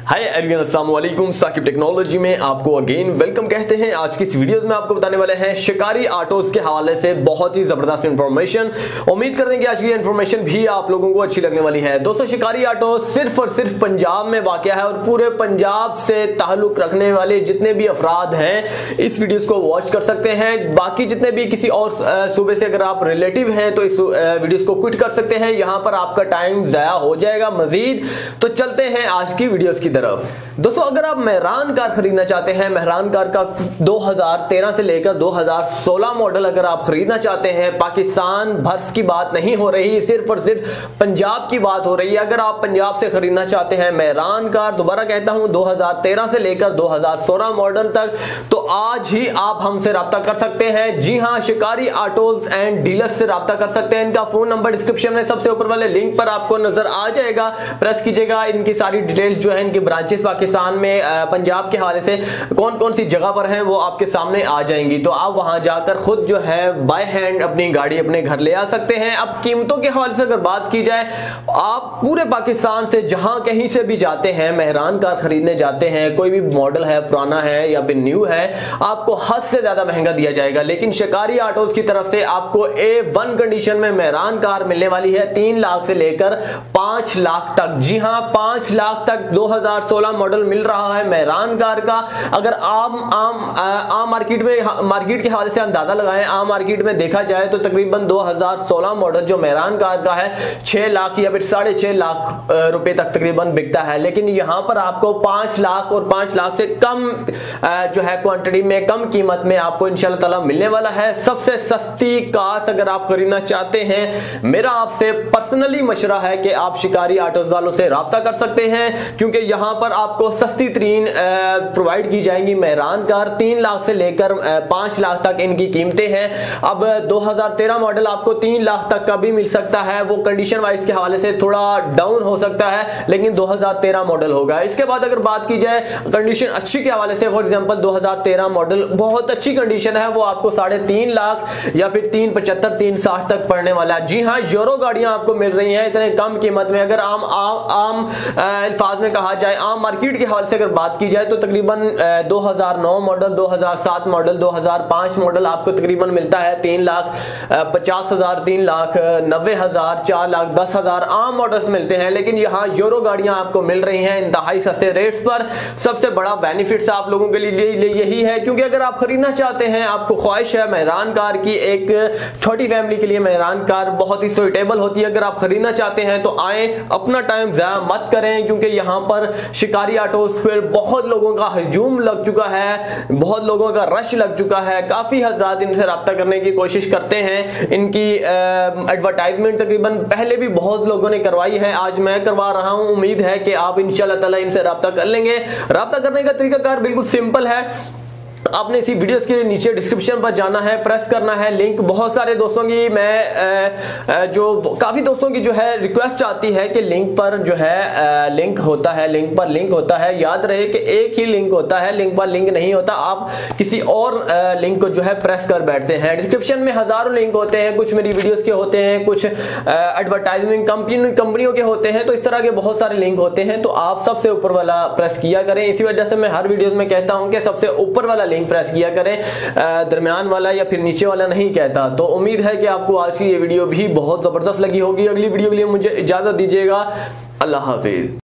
Hi everyone, अस्सलाम वालेकुम। Saqib technology में आपको अगेन वेलकम कहते हैं। आज की इस वीडियो में आपको बताने वाले हैं शिकारी ऑटोज के हवाले से बहुत ही जबरदस्त इंफॉर्मेशन। उम्मीद करते हैं कि आज की इंफॉर्मेशन भी आप लोगों को अच्छी लगने वाली है। दोस्तों, शिकारी ऑटो सिर्फ और सिर्फ पंजाब में वाक़या है और पूरे पंजाब से ताल्लुक रखने वाले जितने भी अफराद हैं इस वीडियो को वॉच कर सकते हैं। बाकी जितने भी किसी और सूबे से अगर आप रिलेटिव हैं तो इस वीडियो को क्विट कर सकते हैं, यहाँ पर आपका टाइम ज़ाया हो जाएगा मजीद। तो चलते हैं आज की वीडियो की तरफ। दोस्तों, अगर आप मेहरान कार खरीदना चाहते हैं, मेहरान कार का 2013 से लेकर 2016 मॉडल अगर आप खरीदना चाहते हैं, पाकिस्तान भर की बात नहीं हो रही, सिर्फ और सिर्फ पंजाब की बात हो रही है। अगर आप पंजाब से खरीदना चाहते हैं मेहरान कार, दोबारा कहता हूं 2013 से लेकर 2016 मॉडल तक, तो आज ही आप हमसे रब्ता कर सकते हैं। जी हां, शिकारी ऑटोज एंड डीलर्स से रब्ता कर सकते हैं। इनका फोन नंबर डिस्क्रिप्शन में सबसे ऊपर वाले लिंक पर आपको नजर आ जाएगा, प्रेस कीजिएगा। इनकी सारी डिटेल्स जो है, इनकी ब्रांचेस पाकिस्तान में पंजाब के हवाले से कौन कौन सी जगह पर हैं वो आपके सामने आ जाएंगी। तो आप वहां जाकर खुद जो है बाय हैंड अपनी गाड़ी अपने घर ले आ सकते हैं। अब कीमतों के हवाले से अगर बात की जाए, आप पूरे पाकिस्तान से जहां कहीं से भी जाते हैं, मेहरान कार खरीदने जाते हैं, कोई भी मॉडल है, पुराना है या फिर न्यू है, आपको हद से ज्यादा महंगा दिया जाएगा। लेकिन शिकारी ऑटोज की तरफ से आपको A1 कंडीशन में मेहरान कार मिलने वाली है 3 लाख से लेकर 5 लाख तक। जी हां, 5 लाख तक 2016 मॉडल मिल रहा है मेहरान कार का। अगर आम मार्केट के हवाले से अंदाजा लगाएं, आम मार्केट में देखा जाए तो तकरीबन 2016 मॉडल जो मेहरान कार का है 6 लाख या फिर 6.5 लाख रुपए तक तकरीबन बिकता है। लेकिन यहां पर आपको 5 लाख और 5 लाख से कम जो है क्वांटिटी में, कम कीमत में आपको इंशाल्लाह ताला मिलने वाला है। सबसे सस्ती कार अगर आप खरीदना चाहते हैं, मेरा आपसे पर्सनली मशवरा है कि आप शिकारी ऑटोज वालों से राब्ता कर सकते हैं, क्योंकि यहां पर आपको सस्ती तरीन प्रोवाइड की जाएंगी मेहरान कार। 3 लाख से लेकर 5 लाख तक इनकी कीमतें हैं। अब 2013 मॉडल आपको 3 लाख तक का भी मिल सकता है, वो कंडीशन वाइज के हवाले से थोड़ा डाउन हो सकता है, लेकिन 2013 मॉडल होगा। इसके बाद अगर बात की जाए कंडीशन अच्छी के हवाले से, फॉर एग्जांपल 2013 मॉडल बहुत अच्छी कंडीशन है, वो आपको 3.5 लाख या फिर 3.75 3.60 तक पड़ने वाला है। जी हाँ, यूरो गाड़ियां आपको मिल रही हैं इतने कम कीमत में। अगर आम अल्फाज में कहा जाए, आम मार्केट के हवाले से अगर बात की जाए तो तकरीबन 2009 मॉडल, 2007 मॉडल, 2005 मॉडल आपको तकरीबन मिलता है 3,50,000, 3,90,000, 4,10,000 आम मॉडल्स मिलते हैं। लेकिन यहाँ यूरो गाड़ियां आपको मिल रही हैं इंतहाई सस्ते रेट्स पर। सबसे बड़ा बेनिफिट्स आप लोगों के लिए यही है, क्योंकि अगर आप खरीदना चाहते हैं, आपको ख्वाहिश है मेहरान कार की, एक छोटी फैमिली के लिए मेहरान कार बहुत ही सुइटेबल होती है। अगर आप खरीदना चाहते हैं तो आए, अपना टाइम ज़ाया मत करें, क्योंकि यहाँ पर शिकारी ऑटोज पर बहुत लोगों का हजूम लग चुका है, बहुत लोगों का रश लग चुका है। काफ़ी हज़रात इनसे रब्ता करने की कोशिश करते हैं। इनकी एडवर्टाइजमेंट तकरीबन पहले भी बहुत लोगों ने करवाई है, आज मैं करवा रहा हूँ। उम्मीद है कि आप इंशाल्लाह ताला इनसे रब्ता कर लेंगे। रब्ता करने का तरीकाकार बिल्कुल सिंपल है। आपने इसी वीडियोस के नीचे डिस्क्रिप्शन पर जाना है, प्रेस करना है लिंक। बहुत सारे दोस्तों की काफ़ी दोस्तों की जो है रिक्वेस्ट आती है कि लिंक पर जो है लिंक होता है, लिंक पर लिंक होता है। याद रहे कि एक ही लिंक होता है, लिंक पर लिंक नहीं होता। आप किसी और लिंक को जो है प्रेस कर बैठते हैं। डिस्क्रिप्शन में हज़ारों लिंक होते हैं, कुछ मेरी वीडियोस के होते हैं, कुछ एडवर्टाइजमेंट कंपनियों के होते हैं। तो इस तरह के बहुत सारे लिंक होते हैं, तो आप सबसे ऊपर वाला प्रेस किया करें। इसी वजह से मैं हर वीडियोस में कहता हूँ कि सबसे ऊपर वाला लिंक प्रेस किया करें, दरमियान वाला या फिर नीचे वाला नहीं कहता। तो उम्मीद है कि आपको आज की ये वीडियो भी बहुत जबरदस्त लगी होगी। अगली वीडियो के लिए मुझे इजाजत दीजिएगा। अल्लाह हाफिज।